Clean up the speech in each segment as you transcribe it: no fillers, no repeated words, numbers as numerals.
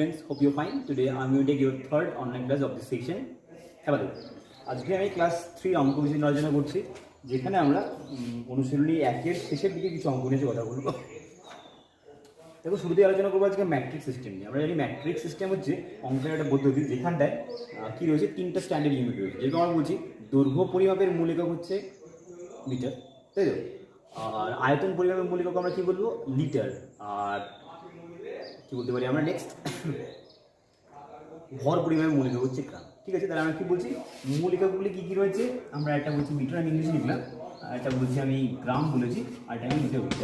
students, hope you're fine. Today I'm going to take your third online class of this section. Have a look. আজকে আমি class 3 অঙ্ক বিষয় নিয়ে আলোচনা করছি, যেখানে আমরা অনুশীলনী 1 এর শেষের দিকে কিছু অঙ্ক নিয়ে কথা বলবো। দেখো, শুরুতে আলোচনা করবো আজকে ম্যাট্রিক্স সিস্টেম নিয়ে। আমরা জানি ম্যাট্রিক্স সিস্টেম হচ্ছে অঙ্কের একটা পদ্ধতি, যেখানটায় কি রয়েছে, 3টা স্ট্যান্ডার্ড ইউনিট রয়েছে। যেরকম আমরা বলছি, দৈর্ঘ্য পরিমাপের মূল একক হচ্ছে মিটার, তাই তো? আর আয়তন পরিমাপের মূল একক আমরা কি বলবো, লিটার। আর কি বলতে পারি আমরা নেক্সট, ভর পরিমাপের মূল একক হচ্ছে গ্রাম। ঠিক আছে, তাহলে আমরা কি বলছি, মূল এককগুলি কী কী রয়েছে? আমরা একটা বলছি মিটার, আমি ইংলিশে লিখলাম, আর একটা বলছি আমি গ্রাম বলেছি, আর একটা আমি মিটার বলছি।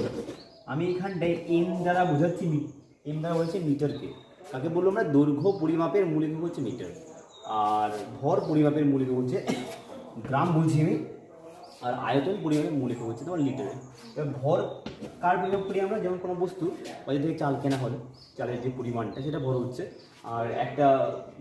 আমি এখানটায় এম দ্বারা বোঝাচ্ছি, এম দ্বারা বলছে মিটারকে। তাকে বলবো আমরা দৈর্ঘ্য পরিমাপের মূল একক হচ্ছে মিটার, আর ভর পরিমাপের মূল একক হচ্ছে গ্রাম বলছি আমি, আর আয়তন পরিমাপের মূল একক হচ্ছে তোমার লিটারে। এবার ভর কার পরিমাপ করি আমরা? যেমন কোনো বস্তু বাজার থেকে চাল কেনা হলো, চালের যে পরিমাণটা সেটা ভর হচ্ছে। আর একটা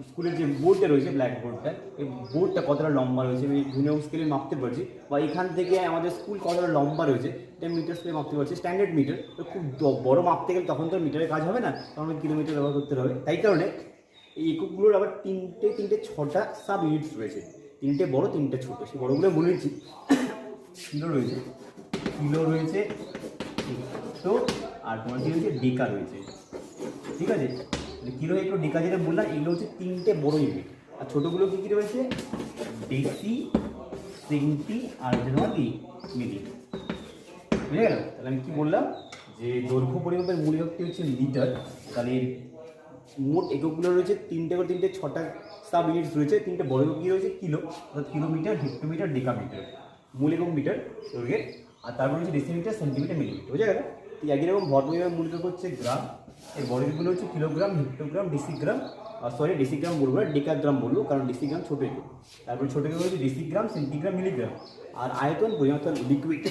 স্কুলের যে বোর্ডটা রয়েছে, ব্ল্যাক বোর্ডটা, এই বোর্ডটা কতটা লম্বা রয়েছে আমি বিভিন্ন স্কেলে মাপতে পারছি, বা এখান থেকে আমাদের স্কুল কতটা লম্বা রয়েছে এটা মিটার স্কেলে মাপতে পারছি। স্ট্যান্ডার্ড মিটার খুব বড় মাপতে গেলে তখন তো মিটারের কাজ হবে না, তখন কিলোমিটার ব্যবহার করতে হবে। তাই কারণে এই এককগুলোর আবার তিনটে 6টা সাব ইউনিটস রয়েছে, 3টে বড় 3টে ছোটো। সেই বড়গুলো বলে দিচ্ছি। কিলো রয়েছে, তো আর তোমার কি রয়েছে, ডেকা রয়েছে। ঠিক আছে, কিলো একটু ডেকা যেটা বললাম, এগুলো হচ্ছে 3টে বড় ইউনিট। আর ছোটোগুলো কী কী রয়েছে, ডেসি, সেন্টি, আর হচ্ছে তোমার কি মিলি। বুঝে গেল? তাহলে আমি কী বললাম, যে দৈর্ঘ্য পরিমাপের মূল এককটি হচ্ছে মিটার। তাহলে মোট এককগুলো রয়েছে 3টে করে 6টা সাব ইউনিটস রয়েছে। 3টে বড় একক কী রয়েছে, কিলো, অর্থাৎ কিলোমিটার, হেক্টোমিটার, ডেকামিটার, মূল একক মিটার দৈর্ঘ্যের। আর তারপর হচ্ছে ডেসিমিটার, সেন্টিমিটার, মিলিমিটার। বুঝে গেল? একই রকম ভর পরিমাপের মূল একক হচ্ছে গ্রাম। এই বড় এককগুলো হচ্ছে কিলোগ্রাম, হেক্টোগ্রাম, ডেসিগ্রাম, ডেসিগ্রাম বলবো না, ডেকাগ্রাম বলবো, কারণ ডেসিগ্রাম ছোটো একক। তারপর ছোটো একক হচ্ছে ডেসিগ্রাম, সেন্টিগ্রাম, মিলিগ্রাম। আর আয়তন পরিমাপ লিকুইড,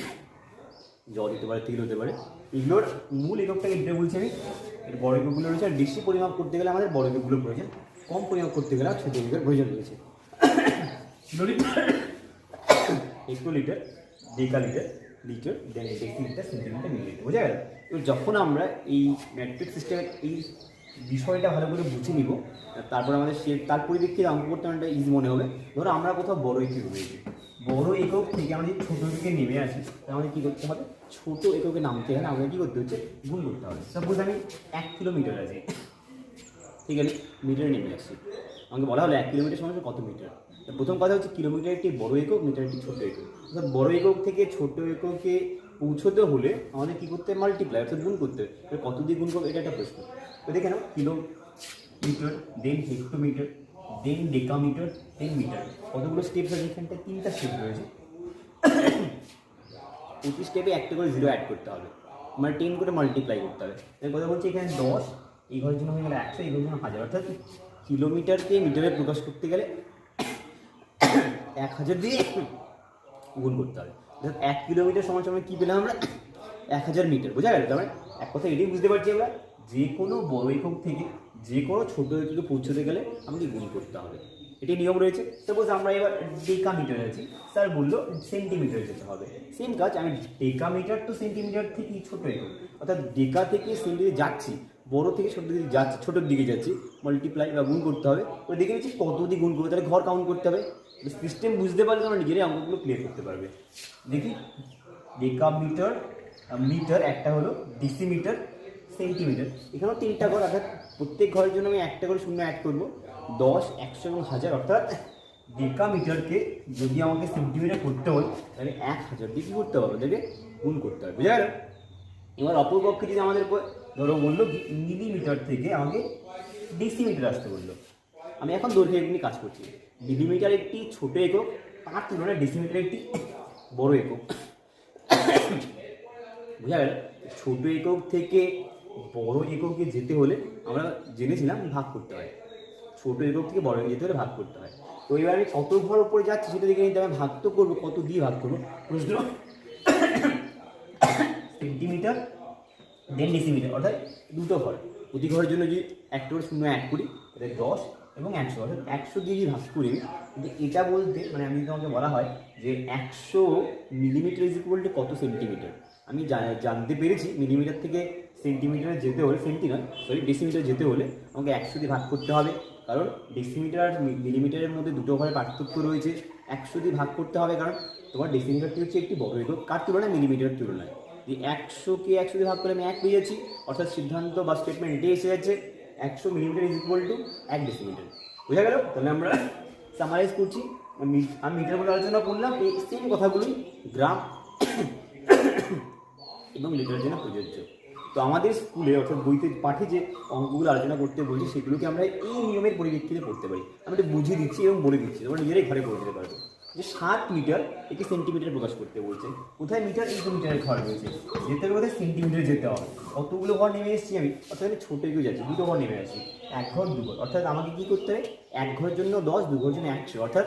জল হতে পারে, তেল হতে পারে। এগুলোর মূল এককটাকে এটা বলছি আমি। এর বড় এককগুলো রয়েছে। আর বেশি পরিমাপ করতে গেলে আমাদের বড় এককগুলো প্রয়োজন, কম পরিমাপ করতে গেলে ছোটো এককের প্রয়োজন রয়েছে। কিলোমিটার, হেক্টোলিটার, ডেকালিটার, লিটার, দেন ডেসিমিটার, সেন্টিমিটার, মিলিমিটার। বোঝা গেল? তো যখন আমরা এই ম্যাট্রিক্স সিস্টেমের এই বিষয়টা ভালো করে বুঝে নিব, তারপর আমাদের তার পরিপ্রেক্ষিতে অঙ্ক করতে অনেকটা ইজি মনে হবে। ধরো আমরা কোথাও বড় একক রয়েছে, বড় একক থেকে আমরা যদি ছোটো এককে নেমে আসি, তাহলে আমাদের কী করতে হবে, ছোটো এককে নামতে গেলে আমাদের কী করতে হচ্ছে, গুণ করতে হবে। সাপোজ আমি 1 কিলোমিটার আছে, ঠিক আছে, মিটারে নেমে আসছি, আমাকে বলা হলো 1 কিলোমিটার সমান কত মিটার। প্রথম কথা হচ্ছে, কিলোমিটার একটি বড় একক, মিটার একটি ছোটো একক। অর্থাৎ বড় একক থেকে ছোটো এককে পৌঁছতে হলে আমাদের কী করতে হবে, মাল্টিপ্লাই, অর্থাৎ গুণ করতে হবে। কত দিয়ে গুণ করবো, এটা একটা প্রশ্ন। তো দেখে নাও, কিলোমিটার, দেন হেক্টোমিটার, দেন ডেকামিটার, দেন মিটার। কতগুলো স্টেপস আছে এখানটায়? 3টা স্টেপ রয়েছে। প্রতি স্টেপে একটা করে 0 অ্যাড করতে হবে, মানে 10 করে মাল্টিপ্লাই করতে হবে। তাই কথা বলছি, এখানে 10, এই ঘরের জন্য হয়ে গেলে 100, এই ঘরের জন্য 1000। অর্থাৎ কিলোমিটারকে মিটারে প্রকাশ করতে গেলে 1000 দিয়ে গুণ করতে হবে। অর্থাৎ 1 কিলোমিটার সমান সমান কী পেলাম আমরা, 1000 মিটার। বোঝা গেল? তার মানে এক কথা এটাই বুঝতে পারছি আমরা, যে কোনো বড় একক থেকে যে কোনো ছোটো এককে পৌঁছতে গেলে আমাকে গুণ করতে হবে। এটি নিয়ম রয়েছে। সাপোজ আমরা এবার ডেকামিটার আছি, স্যার বললো সেন্টিমিটার যেতে হবে। সেম কাজ, আমি ডেকামিটার তো সেন্টিমিটার থেকে ছোটো একক, অর্থাৎ ডেকা থেকে সেন্টিমিটার যাচ্ছি, বড় থেকে ছোটো দিকে যাচ্ছি, ছোটোর দিকে যাচ্ছি, মাল্টিপ্লাই বা গুণ করতে হবে। ওই দেখে নিচ্ছি কত দিয়ে গুণ করবে, তাহলে ঘর কাউন্ট করতে হবে। সিস্টেম বুঝতে পারলে তোমরা নিজেরাই অঙ্কগুলো ক্লিয়ার করতে পারবে। দেখি, ডেকামিটার, মিটার একটা হলো, ডেসিমিটার, সেন্টিমিটার। এখানেও 3টা ঘর, অর্থাৎ প্রত্যেক ঘরের জন্য আমি একটা করে শূন্য অ্যাড করবো। 10, 100 এবং 1000। অর্থাৎ ডেকামিটারকে যদি আমাকে সেন্টিমিটার করতে হয়, তাহলে 1000 দিয়ে কী করতে হবে, ওদেরকে গুণ করতে হবে। বুঝা গেল? এবার অপরপক্ষে যদি আমাদের ধরো বললো মিলিমিটার থেকে আমাকে ডেসিমিটার আসতে বললো, আমি এখন দৈর্ঘ্য একক নিয়ে কাজ করছি। মিলিমিটার একটি ছোটো একক, তার তুলনায় ডেসিমিটার একটি বড় একক। বুঝা গেল? ছোটো একক থেকে বড় এককে যেতে হলে আমরা জেনেছিলাম ভাগ করতে হয়, ছোটো একক থেকে বড় একক যেতে হলে ভাগ করতে হয়। তো এবার আমি কত ঘর উপরে যাচ্ছি সেটা দেখে নিতে হবে, ভাগ তো করবো, কত দিয়ে ভাগ করবো। প্রশ্ন, সেন্টিমিটার দেন ডেসিমিটার, অর্থাৎ 2টো ঘর, প্রতি ঘরের জন্য যদি একটা করে শূন্য অ্যাড করি, তাহলে 10 এবং 100, অর্থাৎ 100 দিয়ে যদি ভাগ করি। কিন্তু এটা বলতে মানে আমি যদি তোমাকে বলা হয় যে 100 মিলিমিটার ইজ ইকুয়াল টু কত সেন্টিমিটার, আমি জানতে পেরেছি মিলিমিটার থেকে সেন্টিমিটারে যেতে হলে ডেসিমিটার যেতে হলে আমাকে 100 দিয়ে ভাগ করতে হবে, কারণ ডেসিমিটার আর মিলিমিটারের মধ্যে দুটো ঘরে পার্থক্য রয়েছে। 100 দিয়ে ভাগ করতে হবে, কারণ তোমার ডেসিমিটারটি হচ্ছে একটি বড় একক, কার তুলনায় মিলিমিটারের তুলনায়। যে 100কে 100 দিয়ে ভাগ করে আমি 1 পেয়ে যাচ্ছি, অর্থাৎ সিদ্ধান্ত বা স্টেটমেন্ট এটাই এসে যাচ্ছে 100 millimetre is equal two 1 decimetre. বোঝা গেল? তাহলে আমরা সামারাইজ করছি। আমি মিটার বলে আলোচনা করলাম, এই সেম কথাগুলোই গ্রাম এবং লিটারের জন্য প্রযোজ্য। তো আমাদের স্কুলে অর্থাৎ বইতে পাঠে যে অঙ্কগুলো আলোচনা করতে বলছি সেগুলোকে আমরা এই নিয়মের পরিপ্রেক্ষিতে পড়তে পারি। আমি এটা বুঝিয়ে দিচ্ছি এবং বলে দিচ্ছি, তোমরা নিজেরাই ঘরে করে দিতে পারবে। যে 7 মিটার একে সেন্টিমিটার প্রকাশ করতে বলছে। কোথায় মিটার? এই তো মিটারের ঘর রয়েছে, যেতে হবে কোথায়? সেন্টিমিটারে যেতে হবে। কতগুলো ঘর নেমে এসেছি আমি, অর্থাৎ আমি ছোটো এগিয়ে যাচ্ছি, দুটো ঘর নেমে আসছি, 1 ঘর 2 ঘর, অর্থাৎ আমাকে কী করতে হবে? 1 ঘরের জন্য 10, 2 ঘরের জন্য 100, অর্থাৎ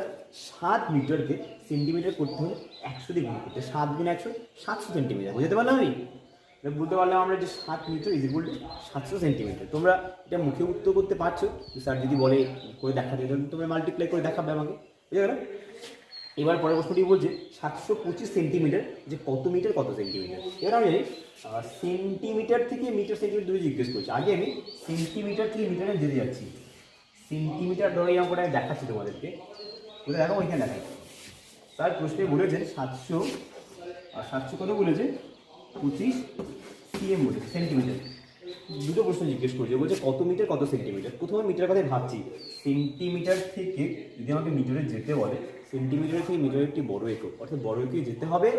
7 মিটারকে সেন্টিমিটার করতে হলে 100 দিয়ে গুণ করতে, 7 গুণ 100 700 সেন্টিমিটার। বুঝতে পারলাম আমি? বলতে পারলাম আমরা যে 7 metre is equal to 700 centimetre. তোমরা এটা মুখে উত্তর করতে পারছো, স্যার যদি বলে করে দেখাতে, তোমরা মাল্টিপ্লাই করে দেখাবে আমাকে। বুঝে গেল? এবার পরের প্রশ্নটি বলছে 725 সেন্টিমিটার, যে কত মিটার কত সেন্টিমিটার। এবার আমি জানি সেন্টিমিটার থেকে মিটার সেন্টিমিটার দুটো জিজ্ঞেস করছি। আগে আমি সেন্টিমিটার থেকে মিটারে যেতে যাচ্ছি। সেন্টিমিটার ধরে এই অঙ্কটা আমি দেখাচ্ছি তোমাদেরকে, বলে দেখো ওইখানে দেখাই। তার প্রশ্নে বলেছেন 700 কত বলেছে? 25 সিএম বলেছে, সেন্টিমিটার। দুটো প্রশ্ন জিজ্ঞেস করছে, বলছে কত মিটার কত সেন্টিমিটার। প্রথমে মিটারের কথাই ভাবছি, সেন্টিমিটার থেকে যদি আমাকে মিটারে যেতে বলে, সেন্টিমিটার থেকে মিটারের একটি বড় একক, অর্থাৎ বড় একে যেতে হবে,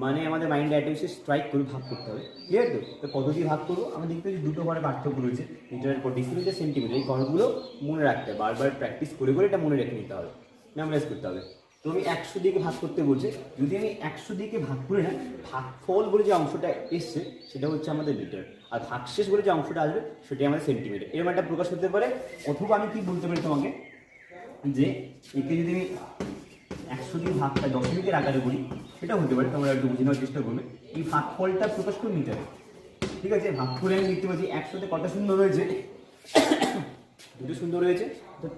মানে আমাদের মাইন্ডে একটা বিষয়ে স্ট্রাইক করে ভাগ করতে হবে। ক্লিয়ার তো? তো কত দিয়ে ভাগ করবো? আমি দেখতে পাচ্ছি দুটো ঘরে পার্থক্য রয়েছে, মিটারের পর ডেসিমিটার সেন্টিমিটার। এই ঘরগুলো মনে রাখতে হবে, বারবার প্র্যাকটিস করে করে এটা মনে রেখে নিতে হবে, মেমোরাইজ করতে হবে। তো আমি 100 দিয়ে ভাগ করতে বলছে, যদি আমি 100 দিয়ে ভাগ করি না, ভাগফল বলে যে অংশটা এসছে সেটা হচ্ছে আমাদের মিটার, আর ভাগশেষ বলে যে অংশটা আসবে সেটাই আমাদের সেন্টিমিটার। এরকম একটা প্রকাশ হতে পারে। অথবা আমি কি বলতে পারি তোমাকে, যে একে যদি আমি 100 দিয়ে ভাগটা দশমিকের আকারে করি, সেটাও হতে পারে, তোমরা একটু বুঝে নেওয়ার চেষ্টা করবে। এই ভাগফলটা প্রকাশ করে মিটারে, ঠিক আছে? ভাগ করে আমি লিখতে পারছি 100তে কটা শূন্য রয়েছে? দুটো সুন্দর রয়েছে,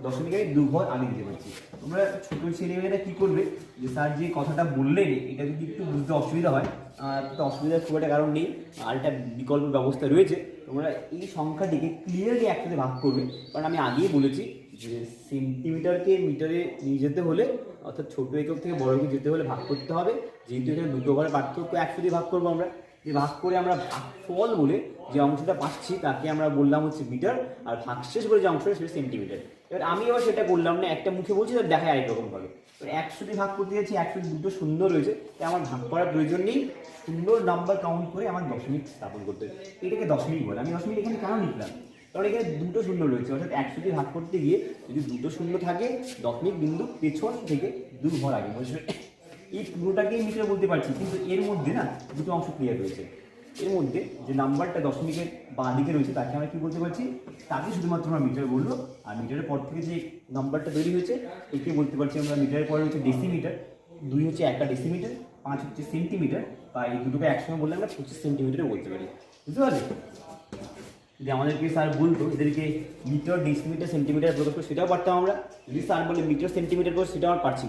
দশমিক আমি 2 ঘর আগে দিতে পারছি। তোমরা ছোটো ছেলেমেয়েরা কী করবে, যে স্যার যে কথাটা বললেন এটা যদি একটু বুঝতে অসুবিধা হয়, তো অসুবিধার খুব একটা কারণ নেই, আর একটা বিকল্প ব্যবস্থা রয়েছে। তোমরা এই সংখ্যাটিকে ক্লিয়ারলি একসাথে ভাগ করবে, কারণ আমি আগেই বলেছি যে সেন্টিমিটারকে মিটারে নিয়ে যেতে হলে, অর্থাৎ ছোটো একক থেকে বড় একক যেতে হলে ভাগ করতে হবে। যেহেতু এখানে দুটো ঘরে পার্থক্য, 100 দিয়ে ভাগ করবো আমরা। যে ভাগ করে আমরা ভাগফল বলে যে অংশটা পাচ্ছি তাকে আমরা বললাম হচ্ছে মিটার, আর ভাগশেষ বলে যে অংশটা সেটা সেন্টিমিটার। এবার আমি আবার সেটা করলাম না, একটা মুখে বলছি, তার দেখায় আরেক রকম ভাবে। 100 দিয়ে ভাগ করতে যাচ্ছি, 100 দুটো শূন্য রয়েছে, তাই আমার ভাগ করার প্রয়োজন নেই, সুন্দর নাম্বার কাউন্ট করে আমার দশমিক স্থাপন করতে হবে। এটাকে দশমিক বলে। আমি দশমিক এখানে কেন লিখলাম? কারণ এখানে দুটো শূন্য রয়েছে, অর্থাৎ 100 দিয়ে ভাগ করতে গিয়ে যদি দুটো শূন্য থাকে, দশমিক বিন্দু পেছন থেকে 2 ঘর আগে বসবে। এই পুরোটাকেই মিটার বলতে পারছি, কিন্তু এর মধ্যে না দুটো অংশ ক্লিয়ার রয়েছে। এর মধ্যে যে নাম্বারটা দশমিকের বাঁ দিকে রয়েছে তাকে আমরা কী বলতে পারছি? তাকে শুধুমাত্র আমরা মিটার বলবো। আর মিটারের পর থেকে যে নাম্বারটা তৈরি হয়েছে একে বলতে পারছি আমরা, মিটারের পরে হচ্ছে ডেসিমিটার, 2 হচ্ছে একটা ডেসিমিটার, 5 হচ্ছে সেন্টিমিটার, বা এই দুটোকে একসঙ্গে বললে আমরা 25 সেন্টিমিটারে বলতে পারি। বুঝতে পারলে? যদি আমাদেরকে স্যার বলতো এদেরকে মিটার ডেসিমিটার সেন্টিমিটার প্রকাশ করে, সেটাও পারতাম আমরা। যদি স্যার বলে মিটার সেন্টিমিটার করে, সেটাও আমরা পারছি।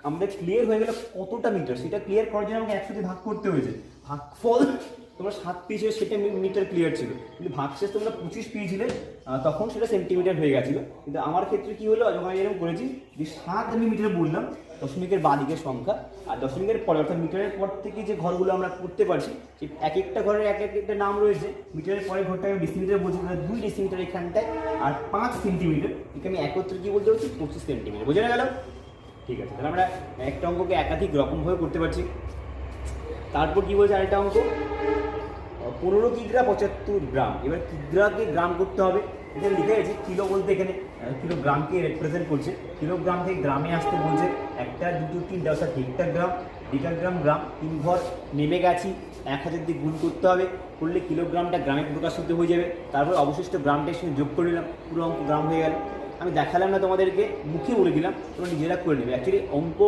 আমাদের ক্লিয়ার হয়ে গেল কতটা মিটার, সেটা ক্লিয়ার করার জন্য আমাকে 100 দিয়ে ভাগ করতে হয়েছে। ভাগফল তোমরা 7 পেয়েছিলে, সেটা মিটার ক্লিয়ার ছিল, কিন্তু ভাগশেষ তোমরা 25 পেয়েছিলে, তখন সেটা সেন্টিমিটার হয়ে গেছিলো। কিন্তু আমার ক্ষেত্রে কী হলো, যখন আমি এরকম করেছি যে 7 আমি মিটার বললাম, দশমিকের বাঁ দিকের সংখ্যা, আর দশমিকের পরে অর্থাৎ মিটারের পর থেকে যে ঘরগুলো আমরা করতে পারছি, সেই এক একটা ঘরের এক একটা নাম রয়েছে। মিটারের পরের ঘরটা আমি ডেসিমিটার বলছি, 2 ডেসিমিটার এখানটায়, আর 5 সেন্টিমিটার, একে আমি একত্রে কী বলতে পারছি? 25 সেন্টিমিটার। বোঝা গেল? ঠিক আছে, তাহলে আমরা একটা অঙ্ককে একাধিক রকমভাবে করতে পারছি। তারপর কী বলছে আরেকটা অঙ্ক, 15 কিগ্রা 75 গ্রাম। এবার কিগ্রাকে গ্রাম করতে হবে। এখানে লিখে গেছে কিলো বলতে এখানে কিলোগ্রামকে রিপ্রেজেন্ট করছে। কিলোগ্রাম থেকে গ্রামে আসতে বলছে, 1 2 3 অর্থাৎ হেক্টাগ্রাম, ডিকাগ্রাম, গ্রাম, 3 ঘর নেমে গেছি, 1000 দিয়ে গুণ করতে হবে, করলে কিলোগ্রামটা গ্রামে প্রকাশিত হয়ে যাবে। তারপর অবশিষ্ট গ্রামটার সঙ্গে যোগ করে নিলাম, পুরো অঙ্ক গ্রাম হয়ে গেল। আমি দেখালাম না তোমাদেরকে, মুখে বলে দিলাম, তোমরা নিজেরা করে নেবে। অ্যাকচুয়ালি অঙ্ক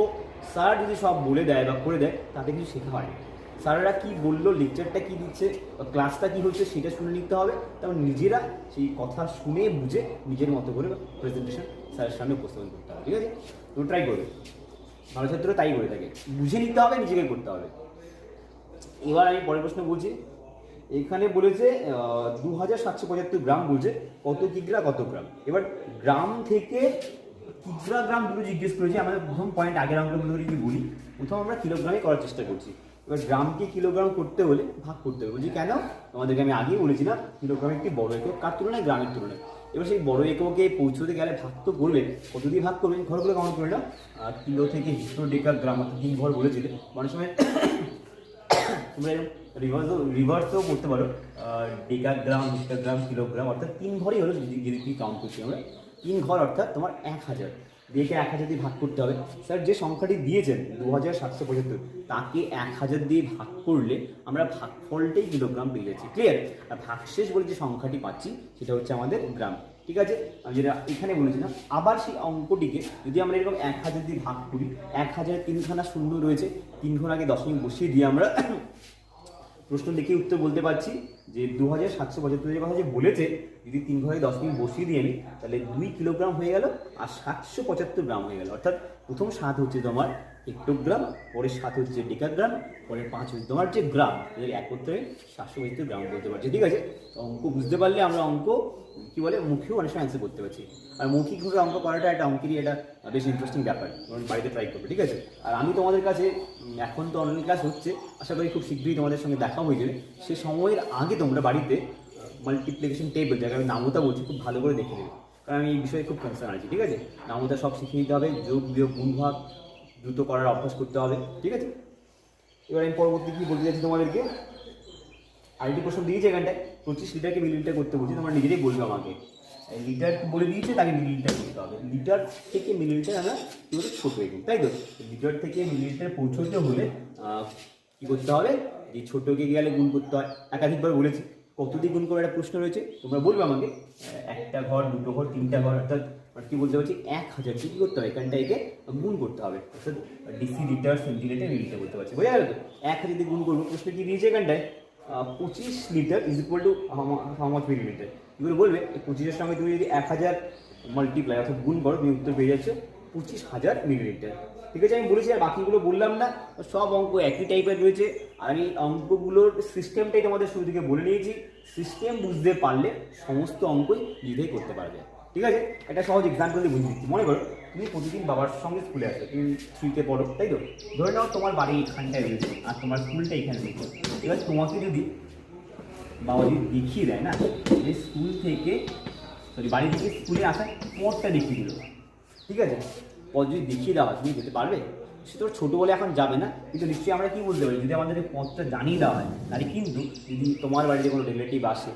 স্যার যদি সব বলে দেয় বা করে দেয় তাতে কিছু শেখা হয় না। স্যাররা কী বললো, লেকচারটা কী দিচ্ছে, ক্লাসটা কী হচ্ছে সেটা শুনে নিতে হবে। তারপর নিজেরা সেই কথা শুনে বুঝে নিজের মতো করে প্রেজেন্টেশন স্যারের সামনে উপস্থাপন করতে হবে। ঠিক আছে? তো ট্রাই করবে, ভালো ছাত্র তাই করে থাকে, বুঝে নিতে হবে, নিজেকে করতে হবে। এবার আমি পরের প্রশ্ন বলছি। এখানে বলেছে 2775 গ্রাম বলছে, কত কিগ্রা কত গ্রাম। এবার গ্রাম থেকে কিগ্রা গ্রাম দুটো জিজ্ঞেস করেছি। আমাদের প্রথম পয়েন্ট আগের অঙ্কগুলো যদি বলি, প্রথম আমরা কিলোগ্রামে করার চেষ্টা করছি। এবার গ্রামকে কিলোগ্রাম করতে হলে ভাগ করতে হবে। বলছি কেন? তোমাদেরকে আমি আগেই বলেছিলাম কিলোগ্রাম একটি বড় একক, কার তুলনায়? গ্রামের তুলনায়। এবার সেই বড় এককে পৌঁছতে গেলে ভাগ তো করবে, কত দিয়ে ভাগ করবেন? ঘরগুলো কেমন করে না, কিলো থেকে হেক্টোডেকা গ্রাম, অর্থাৎ 3 ঘর বলেছিলে। অনেক সময় তোমরা রিভার্সও করতে পারো, ডেকাগ্রাম, হেক্টোগ্রাম, কিলোগ্রাম, অর্থাৎ 3 ঘরই হলো যদি কি কাউন্ট করছি আমরা। 3 ঘর অর্থাৎ তোমার 1000 দিয়ে 1000 দিয়ে ভাগ করতে হবে। স্যার যে সংখ্যাটি দিয়েছেন 2775, তাকে 1000 দিয়ে ভাগ করলে আমরা ভাগফলটাই কিলোগ্রাম পেয়ে যাচ্ছি। ক্লিয়ার? আর ভাগশেষ বলে যে সংখ্যাটি পাচ্ছি সেটা হচ্ছে আমাদের গ্রাম। ঠিক আছে, আমি যেটা এখানে বলেছিলাম। আবার সেই অঙ্কটিকে যদি আমরা এরকম 1000 দিয়ে ভাগ করি, 1000 3খানা শূন্য রয়েছে, 3 ঘর আগে দশমিক বসিয়ে দিয়ে আমরা প্রশ্ন দেখে উত্তর বলতে পারছি যে 2775 কথা যে বলেছে, যদি 3 ঘরে দশমিক বসিয়ে দিয়ে আমি, তাহলে 2 কিলোগ্রাম হয়ে গেল আর 775 গ্রাম হয়ে গেল। অর্থাৎ প্রথম 7 হচ্ছে তোমার হেক্টোগ্রাম, পরের 7 হচ্ছে ডেকাগ্রাম, পরের 5 হচ্ছে তোমার যে গ্রাম। এর একত্রে 775 গ্রাম বলতে পারছি। ঠিক আছে, অঙ্ক বুঝতে পারলে আমরা অঙ্ক কি বলে মুখেও অনেক সময় অ্যান্সার করতে পারছি। আর মৌখিকভাবে অঙ্ক করাটা একটা অঙ্কেরই এটা বেশ ইন্টারেস্টিং ব্যাপার, কারণ বাড়িতে ট্রাই করবে। ঠিক আছে, আর আমি তোমাদের কাছে এখন তো অনলাইন ক্লাস হচ্ছে, আশা করি খুব শীঘ্রই তোমাদের সঙ্গে দেখা হয়ে যাবে। সে সময়ের আগে তোমরা বাড়িতে মাল্টিপ্লিকেশন টেবিল, যাকে আমি নামতা বলছি, খুব ভালো করে দেখে নেবে, কারণ আমি এই বিষয়ে খুব কনসার্ন আছি। ঠিক আছে, নামতা সব শিখে নিতে হবে, যোগ বিয়োগ গুণ ভাগ দ্রুত করার অভ্যাস করতে হবে। ঠিক আছে, এবার আমি পরবর্তী কি বলতে চাচ্ছি তোমাদেরকে। আরেকটি প্রশ্ন দিয়েছে এখানটায়, 25 লিটারকে মিলিলিটার করতে বলছি। তোমরা নিজেরাই বলবে আমাকে, লিটার বলে দিয়েছে, তাকে মিলিলিটার করতে হবে। লিটার থেকে মিলিলিটার আমরা কী বলতে ছোটো এগিয়ে, তাই তো? লিটার থেকে মিলিলিটার পৌঁছতে হলে কী করতে হবে? এই ছোটোকে গেলে গুণ করতে হয়। একাধিকবার বলেছি, কত দিয়ে গুণ করে একটা প্রশ্ন রয়েছে, তোমরা বলবে আমাকে। একটা ঘর, দুটো ঘর, 3টা ঘর, অর্থাৎ কী বলতে পারছি, 1000 কী করতে হবে? এখানটা একে গুণ করতে হবে, অর্থাৎ ডিসি লিটার, সেন্টিলিটার, মিলিলিটার করতে পারছি। বোঝা গেল তো? 1000 দিয়ে গুণ করবো। প্রশ্ন কী দিয়েছে এখানটায়? 25 litre is equal two how much millilitre. এগুলো বলবে, এই 25-এর সঙ্গে তুমি যদি 1000 মাল্টিপ্লাই অর্থাৎ গুণ করো, তুমি উত্তর পেয়ে যাচ্ছ 25,000 মিলিলিটার। ঠিক আছে, আমি বলেছি আর বাকিগুলো বললাম না, সব অঙ্ক একই টাইপের রয়েছে। আর আমি অঙ্কগুলোর সিস্টেমটাই তোমাদের শুরু থেকে বলে নিয়েছি। সিস্টেম বুঝতে পারলে সমস্ত অঙ্কই নিজেই করতে পারবে। ঠিক আছে, একটা সহজ এক্সাম্পল দিয়ে বুঝে দিচ্ছি। মনে করো তুমি প্রতিদিন বাবার সঙ্গে স্কুলে আসো, তুমি স্কুলে পড়ো, তাই তো? ধরে নাও তোমার বাড়ি এখানটায় রয়েছে আর তোমার স্কুলটা এখানে রয়েছে। এবার তোমাকে যদি বাবা যদি দেখিয়ে দেয় না, যে স্কুল থেকে বাড়ি থেকে স্কুলে আসার পথটা দেখিয়ে দিল, ঠিক আছে, পথ যদি দেখিয়ে দেওয়া হয়, তুমি যেতে পারবে? সে তো ছোটো বলে এখন যাবে না, কিন্তু নিশ্চয়ই আমরা কী বলতে পারি, যদি আমাদের পথটা জানিয়ে দেওয়া হয়, তাহলে কিন্তু যদি তোমার বাড়িতে কোনো রিলেটিভ আসে,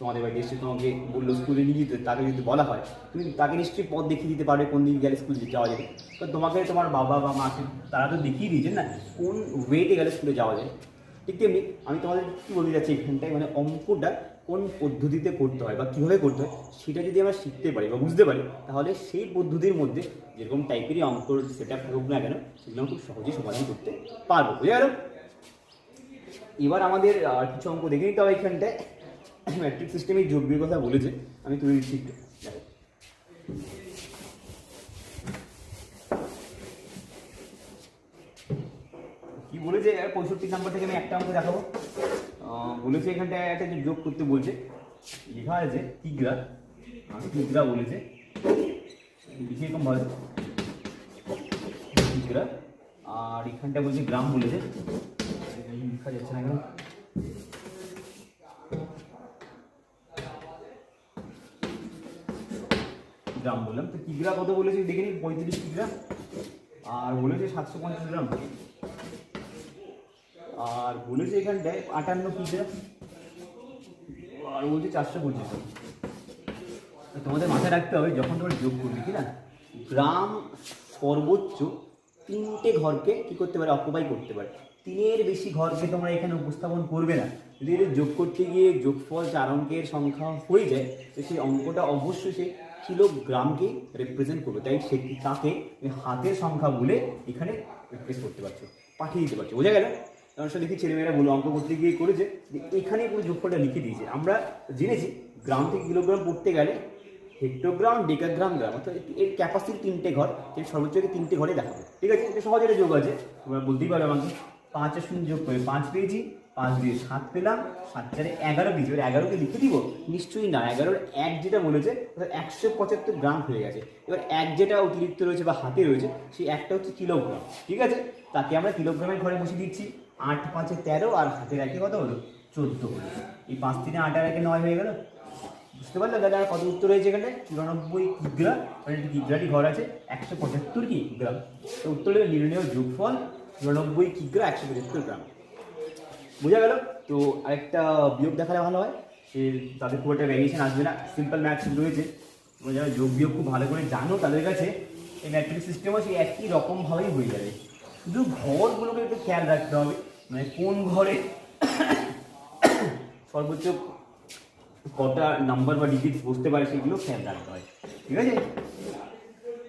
তোমাদের বাড়িতে এসে তোমাকে বললো স্কুলে নিয়ে যেতে, তাকে যদি বলা হয়, তুমি তাকে নিশ্চয়ই পথ দেখিয়ে দিতে পারবে কোন দিকে গেলে স্কুলে যাওয়া যাবে। তো তোমাকে তোমার বাবা বা মা আছে, তারা তো দেখিয়ে দিয়েছেন না কোন ওয়েতে গেলে স্কুলে যাওয়া যায়। ঠিক তেমনি আমি তোমাদের কী বলতে যাচ্ছি এখানটায়, মানে অঙ্কটা কোন পদ্ধতিতে করতে হয় বা কীভাবে করতে হয়, সেটা যদি আমরা শিখতে পারি বা বুঝতে পারি, তাহলে সেই পদ্ধতির মধ্যে যেরকম টাইপেরই অঙ্কর সেট আপ থাকুক না কেন, সেগুলো আমরা খুব সহজেই সমাধান করতে পারবো। বুঝে গেল? এবার আমাদের কিছু অঙ্ক দেখে নিতে হবে এখানটায়। ম্যাট্রিক সিস্টেমে যোগ বিয়োগের কথা বলেছে, আমি তুলে দিচ্ছি একটু। কি বলেছে 65 নাম্বার থেকে আমি একটা অঙ্ক দেখাবো। বলেছে এখানটায় একটা যোগ করতে বলছে, লেখা আছে কিগ্রা, কিগ্রা বলেছে, লিখে এরকম ভাবে কিগ্রা, আর এখানটা বলছে গ্রাম বলেছে, লেখা যাচ্ছে না কেন, গ্রাম বললাম তো। কিগ্রা কত বলেছে দেখে নিই, 35 কিগ্রা, আর বলেছে 750 গ্রাম, আর বলেছে এখানটায় 58 কিগ্রা, আর বলছে 425। তোমাদের মাথায় রাখতে হবে যখন তোমরা যোগ করবে, কি না, গ্রাম সর্বোচ্চ 3টে ঘরকে কী করতে পারে, অকুপাই করতে পারে। 3-এর বেশি ঘরকে তোমরা এখানে উপস্থাপন করবে না। যদি এটা যোগ করতে গিয়ে যোগফল 4 অঙ্কের সংখ্যা হয়ে যায়, তো সেই অঙ্কটা অবশ্যই সে কিলোগ্রামকেই রিপ্রেজেন্ট করবে। তাই সে তাকে হাতের সংখ্যা বলে এখানে রিপ্রেস করতে পারছো, পাঠিয়ে দিতে পারছো। বোঝা গেল? কারণ সে দেখি ছেলেমেয়েরা বলো অঙ্ক করতে গিয়ে করেছে, এখানে পুরো যোগফলটা লিখে দিয়েছে। আমরা জেনেছি গ্রাম থেকে কিলোগ্রাম পড়তে গেলে হেক্টোগ্রাম, ডেকাগ্রাম, গ্রাম, অর্থাৎ এর ক্যাপাসিটি 3টে ঘর, এর সর্বোচ্চ 3টে ঘরে দেখাবো। ঠিক আছে, এটা সহজ একটা যোগ আছে, তোমরা বলতেই পারো আমাকে। 5 আর 0 যোগ করে 5 পেয়েছি, 5 দিয়ে 7 পেলাম, 7 4 11 দিয়েছে। এবার 11কে লিখে দিব? নিশ্চয়ই না, 11-র 1 যেটা বলেছে 175 গ্রাম হয়ে গেছে। এবার 1 যেটা অতিরিক্ত রয়েছে বা হাতে রয়েছে সেই একটা হচ্ছে কিলোগ্রাম, ঠিক আছে? তাকে আমরা কিলোগ্রামের ঘরে বসে দিচ্ছি। 8 5 13 আর হাতের একে কত হলো? 14 হলো। এই 5 3 8 আর 1 9 হয়ে গেল। বুঝতে পারলে দাদা কত উত্তর হয়েছে এখানে? 94 কিগ্রা, মানে কিগ্রাটি ঘর আছে 175 কিগ্রাম। তো উত্তর হলো নির্ণয় যোগফল 94 কিগ্রা 175 গ্রাম। বোঝা গেল? তো আরেকটা বিয়োগ দেখালে ভালো হয়, সে তাদের খুব একটা ভ্যারিয়েশন আসবে না, সিম্পল ম্যাথস রয়েছে। তোমরা যারা যোগ বিয়োগ খুব ভালো করে জানো তাদের কাছে এই ম্যাট্রিক্স সিস্টেমও সেই একই রকমভাবেই হয়ে যাবে। শুধু ঘরগুলোকে একটু খেয়াল রাখতে হবে, মানে কোন ঘরে সর্বোচ্চ কটা নাম্বার বা ডিজিট বসতে পারে সেগুলো খেয়াল রাখতে হয়, ঠিক আছে?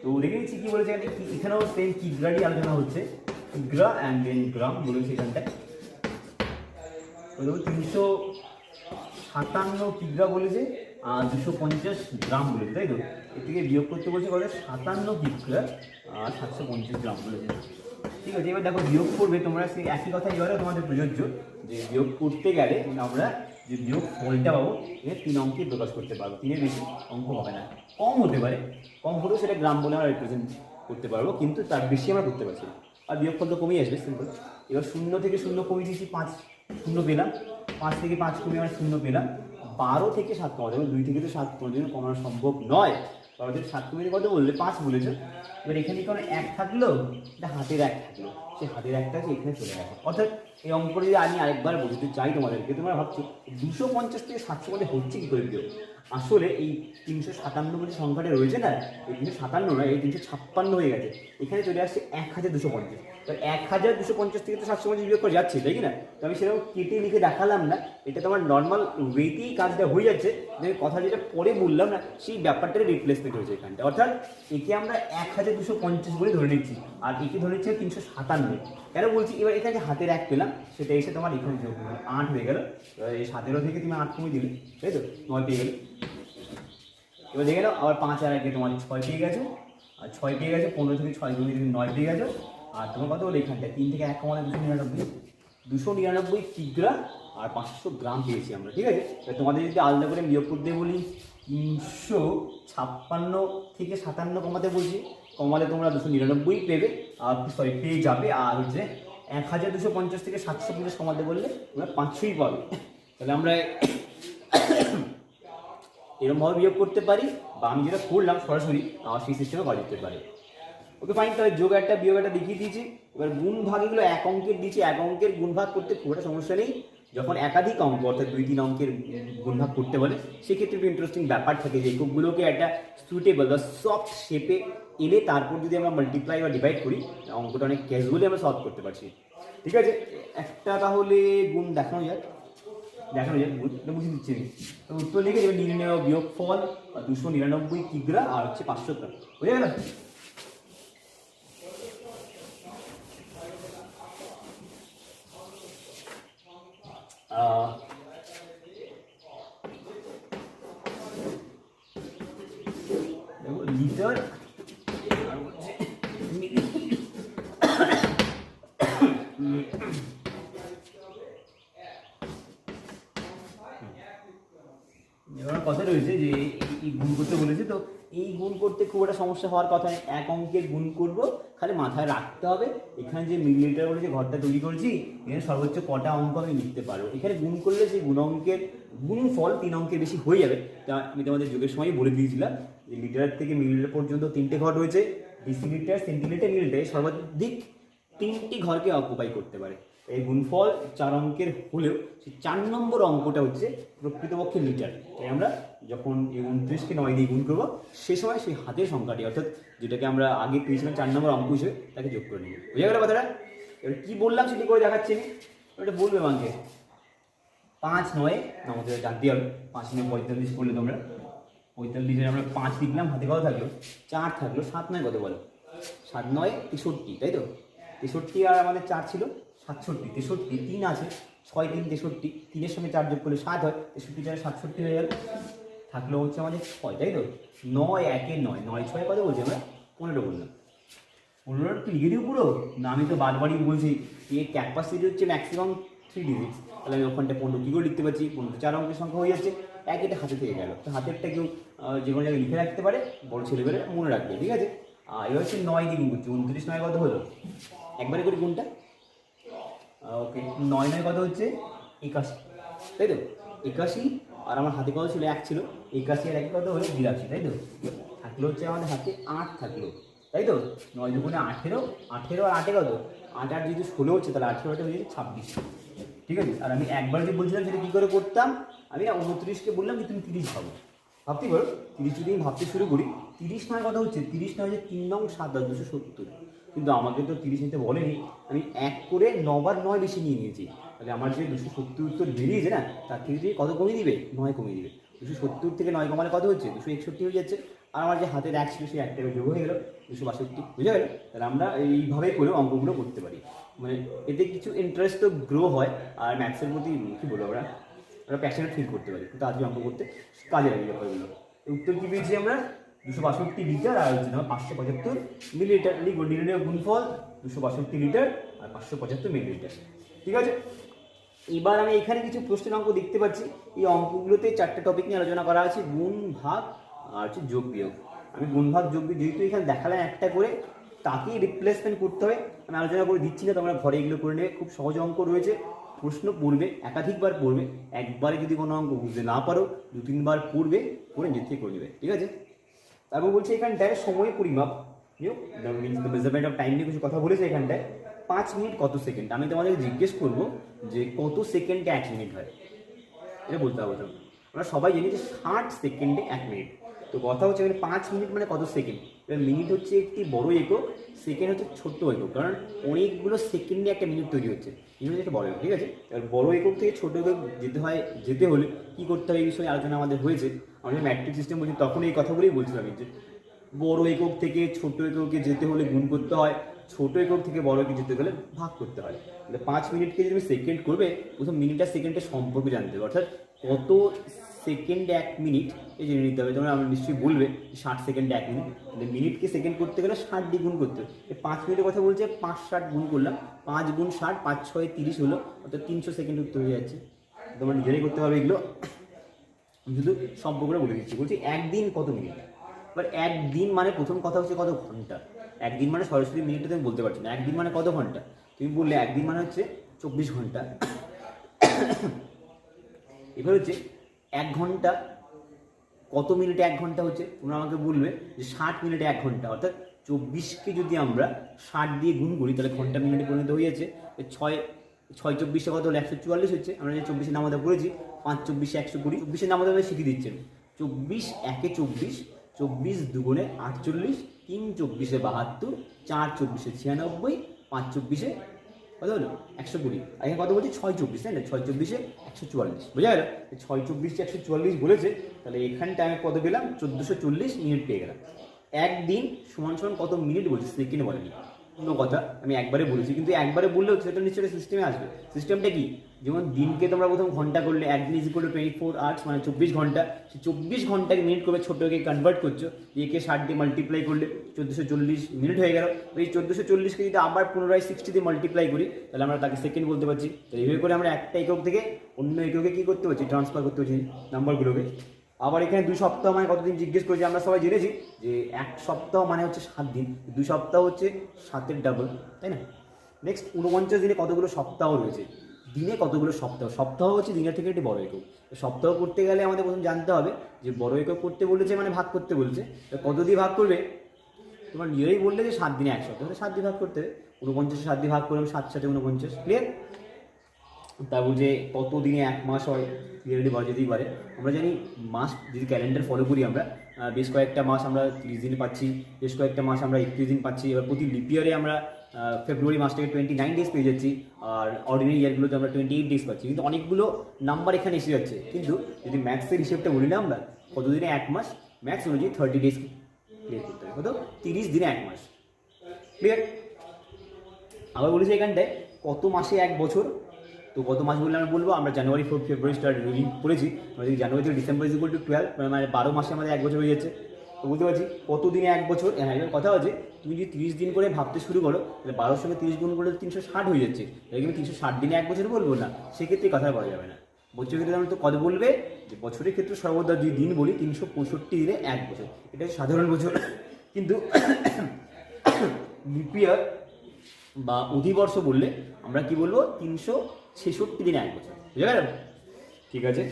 তো দেখে নিচ্ছি কী বলেছে এখানে। এখানেও সেম কিগ্রাটি আলোচনা হচ্ছে, কিগ্রা অ্যান্ড দেন গ্রাম বলেছে এখানটায়। 357 কিগ্রা বলেছে আর 250 গ্রাম বলেছে, তাই তো? এর থেকে বিয়োগ করতে বলছে বলে 57 কিগ্রা আর 750 গ্রাম বলেছে, ঠিক আছে? এবার দেখো বিয়োগ করবে তোমরা, সেই একই কথা এবারে তোমাদের প্রযোজ্য যে বিয়োগ করতে গেলে আমরা যে বিয়োগ ফলটা পাবো এটা 3 অঙ্কে প্রকাশ করতে পারবো। 3-এর বেশি অঙ্ক হবে না, কম হতে পারে, কম হলেও সেটা গ্রাম বলে আমরা রিপ্রেজেন্ট করতে পারবো, কিন্তু তার বেশি আমরা করতে পারছি না। আর বিয়োগ ফল তো কমেই আসবে, সিম্পল। এবার 0 থেকে 0 কমিয়ে দিয়েছি, 5 শূন্য পেলাম। 5 থেকে 5 কমিয়ে আমরা 0 পেলাম। 12 থেকে 7 কমাতে হবে, 2 থেকে তো 7 কোনোদিনও কমানো সম্ভব নয়। 12 থেকে 7 কমিয়ে কত বললে? 5 বলেছে। এবার এখানে কোনো 1 থাকলো, এটা হাতের 1 থাকলো, সেই হাতের 1টা আছে এখানে চলে গেছে। অর্থাৎ এই অঙ্কটা যদি আমি আরেকবার বোঝাতে চাই তোমাদেরকে, তোমরা ভাবছো 250 থেকে 700 মধ্যে হচ্ছে কী করে বিয়োগ? আসলে এই 357 যে সংখ্যাটা রয়েছে না, এই 357 নয়, এই 356 হয়ে গেছে। এখানে চলে আসছে 1250। তো 1250 থেকে তো 750 বিয়োগ করে যাচ্ছে, তাই কি না? তো আমি সেরকম কেটে লিখে দেখালাম না, এটা তোমার নর্মাল ওয়েতেই কাজটা হয়ে যাচ্ছে। যে কথা যেটা পরে বললাম না, সেই ব্যাপারটার রিপ্লেসমেন্ট হয়েছে এখানটা। অর্থাৎ একে আমরা 1250 বলে ধরে নিচ্ছি, আর একে ধরে নিচ্ছি 357। কেন বলছি? এবার এখানে হাতের 1 পেলাম, সেটা এসে তোমার এখানে যোগ হলো, 8 হয়ে গেল। এই 17 থেকে তুমি 8 কমিয়ে দিলে, তাই তো? 9 পেয়ে গেলে। এবার দেখে নাও, আবার 5 আর 1 তোমার 6 পেয়ে গেছো, আর 6 পেয়ে গেছো। 15 থেকে 6 কমিয়ে তুমি 9 পেয়ে গেছো। আর তোমার কত হলো এখানটায়? 3 থেকে 1 কমালে 299, 299 কিগ্রা আর 500 গ্রাম পেয়েছি আমরা, ঠিক আছে? তোমাদের যদি আলাদা করে বিয়োগ করতে বলি, 356 থেকে 57 কমাতে বলছি, কমালে তোমরা 299 পেবে, আর পেয়ে যাবে। আর হচ্ছে 1250 থেকে 750 কমাতে বললে তোমরা 500ই পাবে। তাহলে আমরা এরকমভাবে বিয়োগ করতে পারি, বা আমি যেটা করলাম সরাসরি সেই সিস্টেমে করা যেতে পারে। ওকে ফাইন, তাহলে যোগ একটা বিয়োগ একটা দেখিয়ে দিয়েছি। এবার গুণ ভাগ এগুলো 1 অঙ্কের দিয়েছি, 1 অঙ্কের গুণ ভাগ করতে খুব একটা সমস্যা নেই। যখন একাধিক অঙ্ক অর্থাৎ 2-3 অঙ্কের গুণ ভাগ করতে বলে, সেক্ষেত্রে একটু ইন্টারেস্টিং ব্যাপার থাকে যে এককগুলোকে একটা সুইটেবল বা সফট শেপে এনে তারপর যদি আমরা মাল্টিপ্লাই বা ডিভাইড করি, অঙ্কটা অনেক ক্যাজুয়ালি আমরা সলভ করতে পারছি, ঠিক আছে? একটা তাহলে গুণ দেখানো যাক, গুণটা বুঝিয়ে দিচ্ছি আমি। তো উত্তর লিখে এবার নির্ণয় বিয়োগ ফল 299 কিগ্রা আর হচ্ছে 500 গ্রাম, বুঝে গেল? লিটার আর হচ্ছে এবার কথা রয়েছে যে এই গুণ করতে বলেছে, তো এই গুণ করতে খুব একটা সমস্যা হওয়ার কথা নেই। 1 অঙ্কের গুণ করব, খালি মাথায় রাখতে হবে এখানে যে মিলিলিটার বলে যে ঘরটা তৈরি করছি, এখানে সর্বোচ্চ কটা অঙ্ক আমি লিখতে পারবো। এখানে গুণ করলে সেই গুণ অঙ্কের গুণফল 3 অঙ্কের বেশি হয়ে যাবে। তা আমি তোমাদের যোগের সময় বলে দিয়েছিলাম যে লিটার থেকে মিলিলিটার পর্যন্ত 3টে ঘর রয়েছে, ডেসিলিটার, সেন্টিলিটার, মিলিলিটার, সর্বাধিক 3টি ঘরকে অকুপাই করতে পারে। এই গুণফল 4 অঙ্কের হলেও সেই 4 নম্বর অঙ্কটা হচ্ছে প্রকৃতপক্ষে লিটার। তাই আমরা যখন এই 29কে 9 দিয়ে গুণ করবো, সে সময় সেই হাতের সংখ্যাটি অর্থাৎ যেটাকে আমরা আগে পেয়েছিলাম 4 নম্বর অঙ্ক হিসেবে, তাকে যোগ করে নেব। বুঝে গেল কথাটা? এবার কী বললাম সেটি করে দেখাচ্ছি আমি, ওটা বলবে আমাকে। 5 9 আমাদের জানতে হবে, 5 9 45 করলে তোমরা 45-এর আমরা 5 লিখলাম, হাতে কত থাকলো? 4 থাকলো। 7 9 কত বলো? 7 9 63, তাই তো? 63 আর আমাদের 4 ছিল 67, 63 3 আছে, 6 3 63, 3-এর সঙ্গে 4 যোগ করলে 7 হয়, 63 4 67 হয়ে গেল। থাকলো হচ্ছে আমাদের 6, তাই তো? 9 1 9, 9 6 কত বলছি আমরা? 15 বললাম। 15 লিখে দিও পুরো না, আমি তো বারবারই বলছি এর ক্যাপাসিটি হচ্ছে ম্যাক্সিমাম 3 ডিজিটস, তাহলে আমি ওখানটা 15 কী করে লিখতে পারছি, 15 4 অঙ্কের সংখ্যা হয়ে যাচ্ছে, এক এটা হাতে থেকে গেল। তো হাতেরটা কেউ যে কোনো জায়গায় লিখে রাখতে পারে, বড় ছেলেবেলে মনে রাখবে, ঠিক আছে। এবার হচ্ছে 9 দিয়ে গুণ করছি, 29 9 কত হলো, একবারে করি গুণটা, ওকে 9 9 কত হচ্ছে 81, তাই তো 81, আর আমার হাতে কত ছিল, 1 ছিল, 81 আর 1 কত হলো 82, তাই তো। থাকলো হচ্ছে আমাদের হাতে 8 থাকলো, তাই তো। 9 দুগুণে 18, 18 আর 8 কত, 8 আর যেহেতু 16 হচ্ছে, তাহলে 18টা হয়ে যাচ্ছে 26, ঠিক আছে। আর আমি একবার যে বলছিলাম সেটা কী করে করতাম, আমি না 29কে বললাম যে তুমি 30 ভাবো, ভাবতে পারো 30 যদি আমি ভাবতে শুরু করি, 30 নয় কথা হচ্ছে, 30 নয় হচ্ছে 3 নং 7 270, কিন্তু আমাকে তো 30 নিতে বলেনি, আমি 1 করে 9 বার 9 বেশি নিয়ে নিয়েছি, তাহলে আমার যে 270 উত্তর বেরিয়েছে না, তার থেকে কত কমিয়ে দিবে, 9 কমিয়ে দিবে। 270 থেকে 9 কমালে কত হচ্ছে, 261 হয়ে যাচ্ছে, আর আমার যে হাতের 1 ছিল সেই 1 টাকা যোগ হয়ে গেল 262, বুঝে গেল। তাহলে আমরা এইভাবে করে অঙ্কগুলো করতে পারি, মানে এতে কিছু ইন্টারেস্ট তো গ্রো হয়, আর ম্যাথসের প্রতি কী বলবো আমরা প্যাশনেট ফিল করতে পারি, কিন্তু আজকে অঙ্ক করতে কাজে লাগে ব্যাপারগুলো। উত্তর কী পেয়েছি আমরা, 262 লিটার, আর হচ্ছে তোমার 575 মিলিলিটার। লিখবো নির্ণয় গুণফল 262 লিটার আর 575 মিলিলিটার, ঠিক আছে। এবার আমি এখানে কিছু প্রশ্নের অঙ্ক দেখতে পাচ্ছি, এই অঙ্কগুলোতে 4টে টপিক নিয়ে আলোচনা করা আছে, গুণ ভাগ আর হচ্ছে যোগ বিয়োগ। আমি গুণ ভাগ যোগ বিয়োগ যেহেতু এখানে দেখালাম একটা করে, তাকেই রিপ্লেসমেন্ট করতে হবে, আমি আলোচনা করে দিচ্ছি না, তোমরা ঘরে এগুলো করে নেবে, খুব সহজ অঙ্ক রয়েছে, প্রশ্ন পড়বে, একাধিকবার পড়বে, একবারে যদি কোনো অঙ্ক বুঝতে না পারো 2-3 বার পড়বে, পড়ে নিজে করে নেবে, ঠিক আছে। তারপর বলছে এখানটায় সময় পরিমাপ, মেজারমেন্ট অফ টাইম নিয়ে কিছু কথা বলেছে এখানটায়। 5 মিনিট কত সেকেন্ড, আমি তোমাদের জিজ্ঞেস করবো যে কত সেকেন্ডে 1 মিনিট হয়, এটা বলতে হবে। আমরা সবাই জানি যে 60 সেকেন্ডে 1 মিনিট, তো কথা হচ্ছে এখানে 5 মিনিট মানে কত সেকেন্ড। এবার মিনিট হচ্ছে একটি বড় একক, সেকেন্ড হচ্ছে ছোট্ট একক, কারণ অনেকগুলো সেকেন্ডে একটা মিনিট তৈরি হচ্ছে, মিনিট হচ্ছে একটা বড় একক, ঠিক আছে। এবার বড় একক থেকে ছোট একক যেতে হলে কী করতে হবে, এই বিষয়ে আলোচনা আমাদের হয়েছে। আমরা ম্যাট্রিক সিস্টেম বলছি তখন এই কথাগুলোই বলছিলাম, যে বড় একক থেকে ছোট এককে যেতে হলে গুণ করতে হয়, ছোট একক থেকে বড় একে যেতে গেলে ভাগ করতে হয়। তাহলে 5 মিনিটকে যদি তুমি সেকেন্ড করবে, প্রথম মিনিট আর সেকেন্ডের সম্পর্ক জানতে হবে, অর্থাৎ কত সেকেন্ডে 1 মিনিট এই জেনে নিতে হবে। তোমরা আমরা নিশ্চয়ই বলবে 60 সেকেন্ডে 1 মিনিট, তাহলে মিনিটকে সেকেন্ড করতে গেলে 60 দিয়ে গুণ করতে হবে। 5 মিনিটের কথা বলছে, 5 60 গুণ করলাম, 5 গুণ 60, 5 6 30 হলো, অর্থাৎ 300 সেকেন্ড উত্তর হয়ে যাচ্ছে। তোমরা নিজেরাই করতে পারবে এগুলো, শুধু সম্পর্কটা বলে দিচ্ছি। বলছি একদিন কত মিনিট, এবার একদিন মানে প্রথম কথা হচ্ছে কত ঘন্টা। একদিন মানে সরাসরি মিনিটে তুমি বলতে পারছো না, একদিন মানে কত ঘন্টা, তুমি বললে একদিন মানে হচ্ছে 24 ঘন্টা। এবার হচ্ছে 1 ঘন্টা কত মিনিটে 1 ঘন্টা হচ্ছে, তোমরা আমাকে বলবে যে 60 মিনিটে 1 ঘন্টা, অর্থাৎ 24কে যদি আমরা 60 দিয়ে গুণ করি তাহলে ঘন্টা মিনিটে পরিণত হয়ে যাচ্ছে। 6 6 24 কত হলো 144 হচ্ছে। আমরা যে 24-এর নামাতে পড়েছি, 5 24 120, 24-এর নামাতে আমরা শিখিয়ে দিচ্ছেন। 24 1-এ 24, 24 দুগুণে 48, 3 24-এ 72, 4 24-এ 96, 5 24-এ কত হলো 120। আর এখানে কত বলছি 6 24, তাই না, 6 24-এ 144, বোঝা গেল। 6 24-এ 144 বলেছে, তাহলে এখানটা আমি কত পেলাম, 1440 মিনিট পেয়ে গেলাম। একদিন সমান সমান কত মিনিট বলছি, সেকেন্ড বলেনি, অন্য কথা আমি একবারে বলেছি, কিন্তু একবারে বললেও সেটা নিশ্চয়ই সিস্টেমে আসবে। সিস্টেমটা কি, যেমন দিনকে তোমরা প্রথম ঘন্টা করলে, একদিন ইজ ইকুয়াল টু 24 আওয়ার্স, মানে 24 ঘন্টা, সেই 24 ঘন্টাকে মিনিট করে ছোট্টকে কনভার্ট করছো, একে 60 দিয়ে মাল্টিপ্লাই করলে 1440 মিনিট হয়ে গেল। এই 1440কে যদি আবার পুনরায় 60 দিয়ে মাল্টিপ্লাই করি, তাহলে আমরা তাকে সেকেন্ড বলতে পারছি। তো এইভাবে করে আমরা একটা একক থেকে অন্য এককে কী করতে পারছি, ট্রান্সফার করতে পারছি নাম্বারগুলোকে। আবার এখানে 2 সপ্তাহ মানে কতদিন জিজ্ঞেস করেছি, আমরা সবাই জেনেছি যে 1 সপ্তাহ মানে হচ্ছে 7 দিন, 2 সপ্তাহ হচ্ছে 7-এর ডাবল, তাই না। নেক্সট 49 দিনে কতগুলো সপ্তাহ রয়েছে, দিনে কতগুলো সপ্তাহ, সপ্তাহ হচ্ছে দিনের থেকে একটি বড় একক। সপ্তাহ করতে গেলে আমাদের প্রথম জানতে হবে যে বড় একক করতে বলেছে মানে ভাগ করতে বলছে, কত দিয়ে ভাগ করবে, তোমার নিজেরাই বললে যে 7 দিনে 1 সপ্তাহ, 7 দিয়ে ভাগ করতে হবে। 49-এ 7 দিয়ে ভাগ করলাম, 7 7 49, ক্লিয়ার। তারপর যে কত দিনে 1 মাস হয়, ক্লিয়ারলি বলা যেতেই পারে। আমরা জানি মাস যদি ক্যালেন্ডার ফলো করি, আমরা বেশ কয়েকটা মাস আমরা 30 দিন পাচ্ছি, বেশ কয়েকটা মাস আমরা 31 দিন পাচ্ছি। এবার প্রতি লিপ ইয়ারে আমরা ফেব্রুয়ারি মাসটাকে 29 ডেজ পেয়ে যাচ্ছি, আর অর্ডিনারি ইয়ারগুলোতে আমরা 28 ডেজ পাচ্ছি। কিন্তু অনেকগুলো নাম্বার এখানে এসে যাচ্ছে, কিন্তু যদি ম্যাথসের হিসেবটা বলি না আমরা, কত দিনে 1 মাস, ম্যাথস অনুযায়ী 30 ডেজ ক্লিয়ার করতে হবে, কত 30 দিনে 1 মাস, ক্লিয়ার। আবার বলেছি এখানটায় কত মাসে 1 বছর, তো কত মাস বললে আমরা বলবো, আমরা জানুয়ারি ফেব্রুয়ারি স্টার্ট পড়েছি, আমরা যদি জানুয়ারি থেকে ডিসেম্বর ইজ ইকুয়াল টু 12, মানে 12 মাসে আমাদের 1 বছর হয়ে যাচ্ছে। তো বুঝতে পারছি কত দিনে 1 বছর। হ্যাঁ, এবার কথা হচ্ছে তুমি যদি 30 দিন করে ভাবতে শুরু করো, তাহলে 12 সঙ্গে 30 গুণ করলে 360 হয়ে যাচ্ছে। তাহলে কিন্তু 360 দিনে 1 বছর বলবো না, সেক্ষেত্রে কথা বলা যাবে না। বছরের ক্ষেত্রে আমরা তো কত বলবে, যে বছরের ক্ষেত্রে সর্বদা যদি দিন বলি 365 দিনে 1 বছর, এটা হচ্ছে সাধারণ বছর। কিন্তু লিপ ইয়ার বা অধিবর্ষ বললে আমরা কি বলবো, 366 দিনে 1 বছর, বুঝে গেল? ঠিক আছে।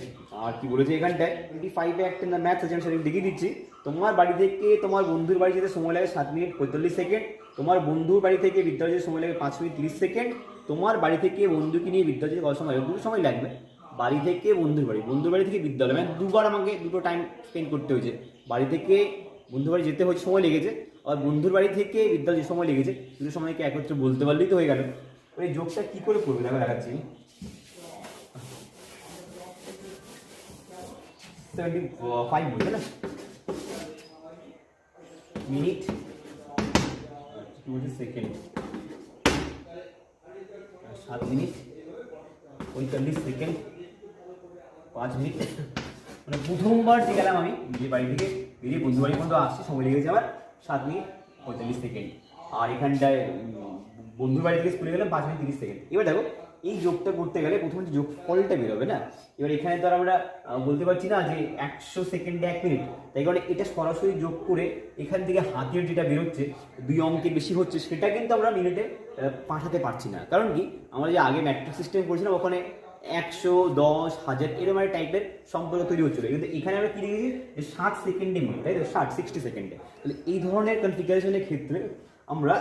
আর কি বলেছে এখানটায় 25-এ একটা ম্যাথ আছে, আমি সেটা দেখিয়ে দিচ্ছি। তোমার বাড়ি থেকে তোমার বন্ধুর বাড়ি যেতে সময় লাগে 7 মিনিট 45 সেকেন্ড, তোমার বন্ধুর বাড়ি থেকে বিদ্যালয়ে যেতে সময় লাগে 5 মিনিট 30 সেকেন্ড, তোমার বাড়ি থেকে বন্ধুকে নিয়ে বিদ্যালয়ে যেতে কত সময় লাগবে? 2 সময় লাগবে। বাড়ি থেকে বন্ধুর বাড়ি থেকে বিদ্যালয়, মানে দুবার আমাকে দুটো টাইম স্পেন্ড করতে হয়েছে। বাড়ি থেকে বন্ধুর বাড়ি যেতে হয়েছে সময় লেগেছে, আর বন্ধুর বাড়ি থেকে বিদ্যালয়ে সময় লেগেছে। দুটো সময়কে একত্রে বলতে পারলেই তো হয়ে গেল। ওই যোগটা কী করে করবে দেখো, দেখাচ্ছি। 75 বলছে না, minute second, 7 minute 45 second, 5 minute. মানে প্রথমবার যে গেলাম আমি যে বাড়ি থেকে বেরিয়ে বন্ধু বাড়ি পর্যন্ত আসছি, সময় লেগেছে আমার 7 মিনিট 45 সেকেন্ড। আর এখানটায় বন্ধুর বাড়ি থেকে স্কুলে গেলাম 5 মিনিট 30 সেকেন্ড। এবার দেখো এই যোগটা করতে গেলে প্রথমে যে যোগফলটা বেরোবে না, এবার এখানে তো আর আমরা বলতে পারছি না যে 100 সেকেন্ডে 1 মিনিট, তাই কারণে এটা সরাসরি যোগ করে এখান থেকে হাতের যেটা বেরোচ্ছে 2 অঙ্কের বেশি হচ্ছে, সেটা কিন্তু আমরা মিনিটে পাঠাতে পারছি না। কারণ কি, আমরা যে আগে ম্যাট্রিক সিস্টেম করেছিলাম ওখানে 100, 10, 1000 এরকম একটা টাইপের সম্পর্ক তৈরি হচ্ছিল, কিন্তু এখানে আমরা কি দেখেছি যে 60 সেকেন্ডে মিনিট, তাই তো 60 সেকেন্ডে। তাহলে এই ধরনের কনফিগারেশনের ক্ষেত্রে আমরা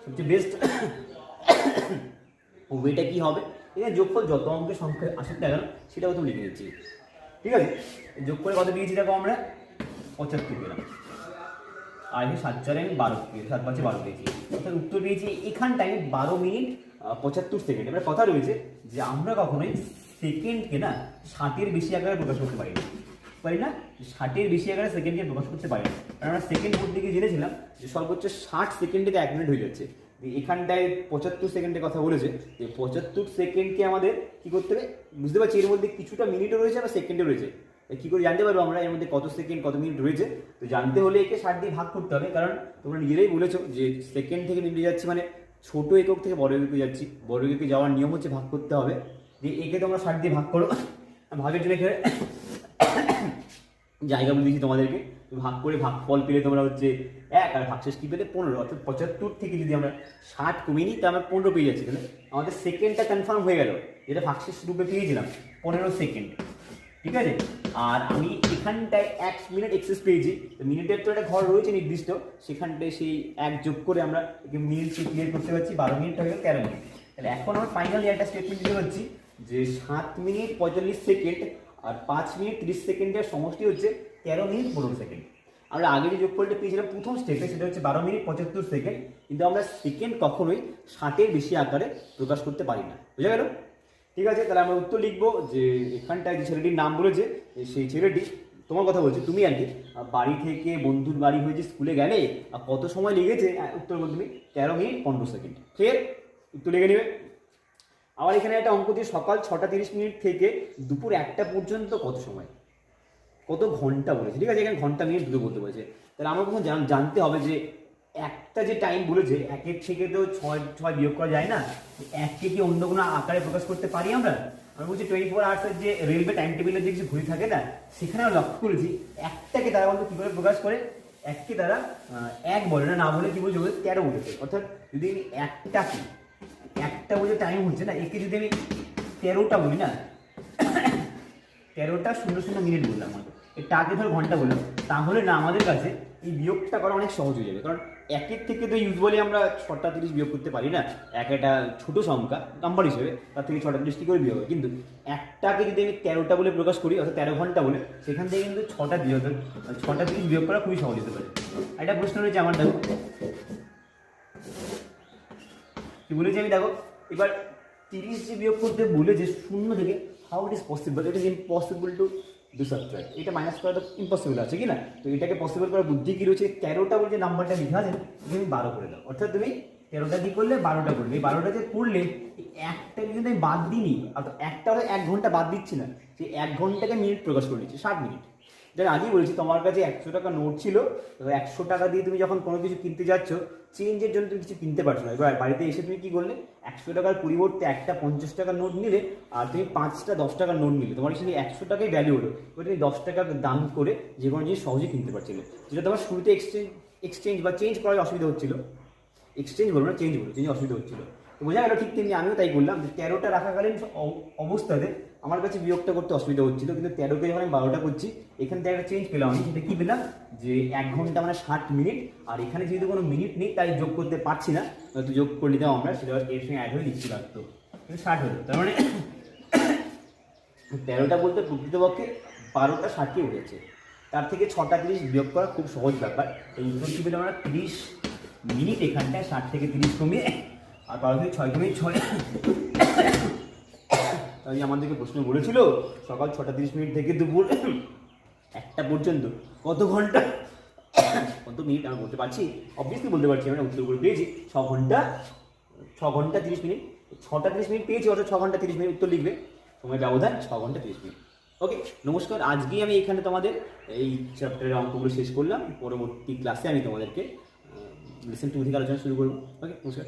সবচেয়ে বেস্ট ওয়েটা কি হবে, এখানে যোগফল যত অঙ্কের সংখ্যা আসুক না কেন সেটাও তো লিখে দিচ্ছি। ঠিক আছে, যোগ করে কত পেয়েছি দেখো আমরা 75 পেলাম, আর এখানে 7 4 12 পেয়েছি, 7 5 12 পেয়েছি, অর্থাৎ উত্তর পেয়েছি এখানটায় 12 মিনিট 75 সেকেন্ড। এবার কথা রয়েছে যে আমরা কখনোই সেকেন্ডকে না 60-এর বেশি আকারে প্রকাশ করতে পারি না, 60-এর বেশি আকারে সেকেন্ডকে প্রকাশ করতে পারি না। কারণ আমরা সেকেন্ড পদ্ধতি গিয়ে জেনেছিলাম যে সর্বোচ্চ 60 সেকেন্ডে 1 মিনিট হয়ে যাচ্ছে। এখানটায় 75 সেকেন্ডের কথা বলেছে, যে 75 সেকেন্ডকে আমাদের কি করতে হবে বুঝতে পারছি, এর মধ্যে কিছুটা মিনিটও রয়েছে বা সেকেন্ডও রয়েছে। কী করে জানতে পারবো আমরা এর মধ্যে কত সেকেন্ড কত মিনিট রয়েছে? তো জানতে হলে একে 60 দিয়ে ভাগ করতে হবে, কারণ তোমরা নিজেরাই বলেছো যে সেকেন্ড থেকে মিনিটে যাচ্ছি, মানে ছোট একক থেকে বড় এককে যাচ্ছি, বড় এককে যাওয়ার নিয়ম হচ্ছে ভাগ করতে হবে। যে একে তোমরা 60 দিয়ে ভাগ করো, ভাগের জন্য এখানে জায়গা বলে দিয়েছি তোমাদেরকে, ভাগ করে ভাগফল পেলে তোমরা হচ্ছে 1, আর ভাগশেষ কি পেলে 15, অর্থাৎ 75 থেকে যদি আমরা 60 কমিয়ে নিই তাহলে আমরা 15 পেয়ে যাচ্ছি। তাহলে আমাদের সেকেন্ডটা কনফার্ম হয়ে গেল, যেটা ভাগশেষ রূপে পেয়েছিলাম 15 সেকেন্ড। ঠিক আছে, আর আমি এখানটায় 1 মিনিট এক্সেস পেয়েছি, মিনিটের তো একটা ঘর রয়েছে নির্দিষ্ট, সেখানটায় সেই 1 যোগ করে আমরা মিনিট ক্লিয়ার করতে পারছি, 12 মিনিট হয়ে গেল 13 মিনিট। তাহলে এখন আমরা ফাইনালি একটা স্টেটমেন্ট দিতে পারছি যে 7 মিনিট 45 সেকেন্ড আর 5 মিনিট 30 সেকেন্ডের সমষ্টি হচ্ছে 13 মিনিট 15 সেকেন্ড। আমরা আগে যে যোগফলটা পেয়েছিলাম প্রথম স্টেপে, সেটা হচ্ছে 12 মিনিট 75 সেকেন্ড, কিন্তু আমরা সেকেন্ড কখনোই 60-এর বেশি আকারে প্রকাশ করতে পারি না, বুঝা গেল? ঠিক আছে, তাহলে আমরা উত্তর লিখবো যে এখানটায় যে ছেলেটির নাম বলেছে, সেই ছেলেটি, তোমার কথা বলছি তুমি আর কি, বাড়ি থেকে বন্ধুর বাড়ি হয়েছে স্কুলে গেলে আর কত সময় লেগেছে, উত্তর বলতে তুমি 13 মিনিট 15 সেকেন্ড। ঠিক আছে, উত্তর লিখে নেবে। আবার এখানে একটা অঙ্ক দিয়ে সকাল 6টা 30 মিনিট থেকে দুপুর 1টা পর্যন্ত কত সময়, কত ঘন্টা বলেছে। ঠিক আছে, এখানে ঘন্টা মিনিট দুটো বলতে বলেছে। তাহলে আমরা প্রথম জানতে হবে যে একটা যে টাইম বলেছে, 1-এর থেকে তো 6 বিয়োগ করা যায় না, 1কে কি অন্য কোনো আকারে প্রকাশ করতে পারি আমরা? আমরা বলছি 24 আওয়ার্সের যে রেলওয়ে টাইম টেবিলের যে কিছু ঘড়ি থাকে না, সেখানে আমরা লক্ষ্য করেছি একটাকে তারা বলতে কী করে প্রকাশ করে, 1কে তারা 1 বলে না বলে কি বলছে 13 বলেছে। অর্থাৎ যদি আমি একটা বলে টাইম হচ্ছে না, একে যদি আমি 13টা বলি না, 13টা 00 মিনিট বললাম, এটা আগে ধর ঘন্টা বললাম, তাহলে না আমাদের কাছে এই বিয়োগটা করা অনেক সহজ হয়ে যাবে। কারণ 1-এর থেকে তো ইউজুয়ালি আমরা 6টা 30 বিয়োগ করতে পারি না, একটা ছোট সংখ্যা নাম্বার হিসেবে, তার থেকে 6টা 30 কী করে বিয়োগ হবে। কিন্তু একটাকে যদি আমি 13টা বলে প্রকাশ করি, অর্থাৎ 13 ঘন্টা বলে, সেখান থেকে কিন্তু 6টা 30 বিয়োগ করা খুবই সহজ হতে পারে। একটা প্রশ্ন রয়েছে আমার, দেখো কি বলেছি আমি, দেখো এবার 30 যে বিয়োগ করতে বলে যে 0 থেকে, how it is possible, it is impossible to do subtract, এটা মাইনাস করা তো ইম্পসিবল আছে কি না। তো এটাকে পসিবল করার বুদ্ধি কী রয়েছে, 13টা বলে যে নাম্বারটা লেখা আছে তুমি 12 করে দাও, অর্থাৎ তুমি 13টা কী করলে 12টা করলে, এই 12টা যে করলে একটাকে কিন্তু আমি বাদ দিইনি, অর্থাৎ একটা 1 ঘন্টা বাদ দিচ্ছি না, সেই 1 ঘন্টাকে মিনিট প্রকাশ করে নিচ্ছি 60 মিনিট। যেটা আগেই বলেছি, তোমার কাছে 100 টাকা নোট ছিল, এবার 100 টাকা দিয়ে তুমি যখন কোনো কিছু কিনতে যাচ্ছ, চেঞ্জের জন্য তুমি কিছু কিনতে পারছো না। এবার বাড়িতে এসে তুমি কি করলে, 100 টাকার পরিবর্তে একটা 50 টাকার নোট নিলে, আর তুমি 5টা 10 টাকার নোট নিলে, তোমার সেই 100 টাকাই ভ্যালু হলো। এবার তুমি 10 টাকা দাম করে যে কোনো জিনিস সহজে কিনতে পারছিলে, যেটা তোমার শুরুতে এক্সচেঞ্জ বা চেঞ্জ করার অসুবিধা হচ্ছিল। এক্সচেঞ্জ বলবো না, চেঞ্জ বলবো, চেঞ্জ অসুবিধা হচ্ছিল। তো বোঝা গেল, ঠিক তেমনি আমিও তাই করলাম যে 13টা রাখাকালীন অবস্থাতে আমার কাছে বিয়োগটা করতে অসুবিধা হচ্ছিল, কিন্তু 13কে যখন আমি 12টা করছি, এখান থেকে একটা চেঞ্জ পেলাম আমি। সেটা কি পেলাম, যে 1 ঘন্টা মানে 60 মিনিট, আর এখানে যেহেতু কোনো মিনিট নেই তাই যোগ করতে পারছি না, তো যোগ করে নিতাম আমরা, সেটা এর সঙ্গে অ্যাড হয়ে লিখতে লাগতো, কিন্তু 60 হলো। তার মানে 13টা বলতে প্রকৃতপক্ষে 12টা 60কে উঠেছে। তার থেকে 6টা 30 বিয়োগ করা খুব সহজ ব্যাপার। এই উত্তর কি পেলাম আমরা, 30 মিনিট এখানটায় 60 থেকে 30 কমিয়ে, আর 12 থেকে 6 কমিয়ে 6। তাই আমাদেরকে প্রশ্ন বলেছিল সকাল 6টা 30 মিনিট থেকে দুপুর 1টা পর্যন্ত কত ঘন্টা কত মিনিট আমরা বলতে পারছি, অবভিয়াসলি বলতে পারছি। আমরা উত্তরগুলো পেয়েছি 6 ঘন্টা 30 মিনিট, 6টা 30 মিনিট পেয়েছি, অর্থাৎ 6 ঘন্টা 30 মিনিট উত্তর লিখবে। সময় ব্যবধান 6 ঘন্টা 30 মিনিট। ওকে, নমস্কার। আজকেই আমি এখানে তোমাদের এই চ্যাপ্টারের অঙ্কগুলো শেষ করলাম। পরবর্তী ক্লাসে আমি তোমাদেরকে লেসন 2 থেকে আলোচনা শুরু করবো। ওকে, নমস্কার।